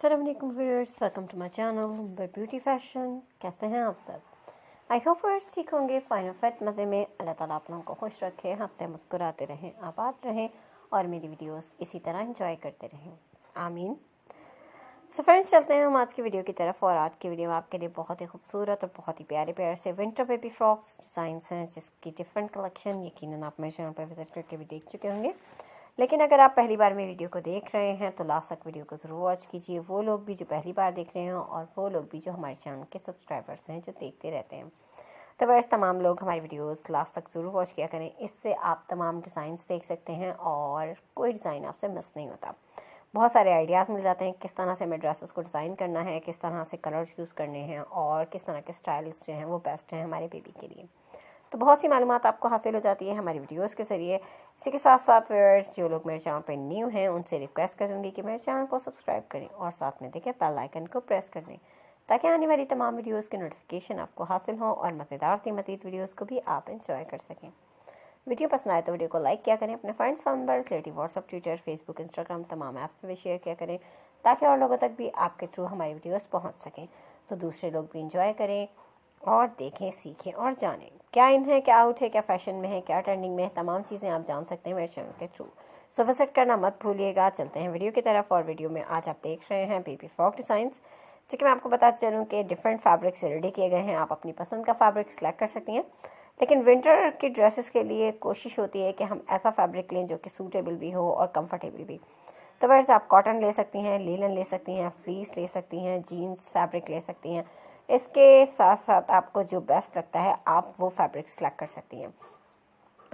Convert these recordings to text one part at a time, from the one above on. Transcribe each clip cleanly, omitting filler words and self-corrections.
अस्सलामुअलैकुम viewers, welcome to my channel beauty fashion. कैसे हैं आप सब? आई होप व्यूअर्स ठीक होंगे, फाइन और फिट मज़े में। अल्लाह ताला आप लोगों को खुश रखे, हंसते मुस्कुराते रहें, आबाद रहें और मेरी वीडियोस इसी तरह एंजॉय करते रहें, आमीन। सो फ्रेंड्स, चलते हैं हम आज की वीडियो की तरफ। और आज की वीडियो में आपके लिए बहुत ही खूबसूरत और बहुत ही प्यारे प्यारे से विंटर बेबी फ्रॉक्स डिज़ाइंस हैं, जिसकी डिफरेंट कलेक्शन यकीनन आप मेरे चैनल पर विजिट करके भी देख चुके होंगे। लेकिन अगर आप पहली बार मेरी वीडियो को देख रहे हैं तो लास्ट तक वीडियो को ज़रूर वॉच कीजिए। वो लोग भी जो पहली बार देख रहे हैं और वो लोग भी जो हमारे चैनल के सब्सक्राइबर्स हैं, जो देखते रहते हैं। तो वैसे तमाम लोग हमारी वीडियोस लास्ट तक ज़रूर वॉच किया करें। इससे आप तमाम डिज़ाइंस देख सकते हैं और कोई डिज़ाइन आपसे मिस नहीं होता। बहुत सारे आइडियाज़ मिल जाते हैं किस तरह से हमें ड्रेसेस को डिज़ाइन करना है, किस तरह से कलर्स यूज़ करने हैं और किस तरह के स्टाइल्स जो हैं वो बेस्ट हैं हमारे बेबी के लिए। तो बहुत सी मालूमात आपको हासिल हो जाती है हमारी वीडियोस के ज़रिए। इसी के साथ साथ व्यूअर्स जो लोग मेरे चैनल पर न्यू हैं उनसे रिक्वेस्ट करूँगी कि मेरे चैनल को सब्सक्राइब करें और साथ में देखें बेल आइकन को प्रेस कर दें, ताकि आने वाली तमाम वीडियोस की नोटिफिकेशन आपको हासिल हो और मज़ेदार सी मज़ीद वीडियोस को भी आप एंजॉय कर सकें। वीडियो पसंद आए तो वीडियो को लाइक किया करें, अपने friends members relative WhatsApp Twitter Facebook Instagram तमाम ऐप्स में शेयर किया करें, ताकि और लोगों तक भी आपके थ्रू हमारी वीडियोस पहुंच सकें। तो दूसरे लोग भी इंजॉय करें और देखें, सीखें और जानें क्या इन है, क्या आउट है, क्या फैशन में है, क्या ट्रेंडिंग में है। तमाम चीज़ें आप जान सकते हैं मेरे चैनल के थ्रू। सो विजिट करना मत भूलिएगा। चलते हैं वीडियो की तरफ। और वीडियो में आज आप देख रहे हैं बेबी फ्रॉक डिज़ाइंस, जो कि मैं आपको बताते चलूँ कि डिफरेंट फैब्रिक से रेडी किए गए हैं। आप अपनी पसंद का फैब्रिक सेलेक्ट कर सकती हैं, लेकिन विंटर की ड्रेसेस के लिए कोशिश होती है कि हम ऐसा फैब्रिक लें जो कि सूटेबल भी हो और कंफर्टेबल भी। तो वैसे आप कॉटन ले सकती हैं, लीलन ले सकती हैं, फ्लीस ले सकती हैं, जीन्स फैब्रिक ले सकती हैं। इसके साथ साथ आपको जो बेस्ट लगता है आप वो फैब्रिक सेलेक्ट कर सकती हैं।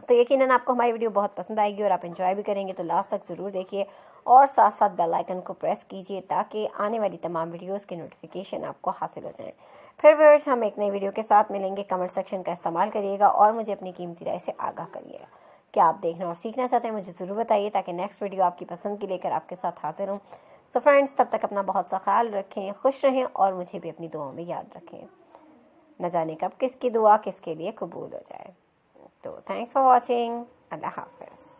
तो यकीनन आपको हमारी वीडियो बहुत पसंद आएगी और आप एंजॉय भी करेंगे। तो लास्ट तक ज़रूर देखिए और साथ साथ बेल आइकन को प्रेस कीजिए, ताकि आने वाली तमाम वीडियोस की नोटिफिकेशन आपको हासिल हो जाए। फिर व्यूअर्स, हम एक नई वीडियो के साथ मिलेंगे। कमेंट सेक्शन का इस्तेमाल करिएगा और मुझे अपनी कीमती राय से आगाह करिएगा। क्या आप देखना और सीखना चाहते हैं मुझे ज़रूर बताइए, ताकि नेक्स्ट वीडियो आपकी पसंद की लेकर आपके साथ हाजिर हूँ। सो फ्रेंड्स, तब तक अपना बहुत सा ख्याल रखें, खुश रहें और मुझे भी अपनी दुआओं में याद रखें। न जाने कब किसकी दुआ किसके लिए कबूल हो जाए। तो थैंक्स फॉर वॉचिंग। अल्लाह हाफ़िज़।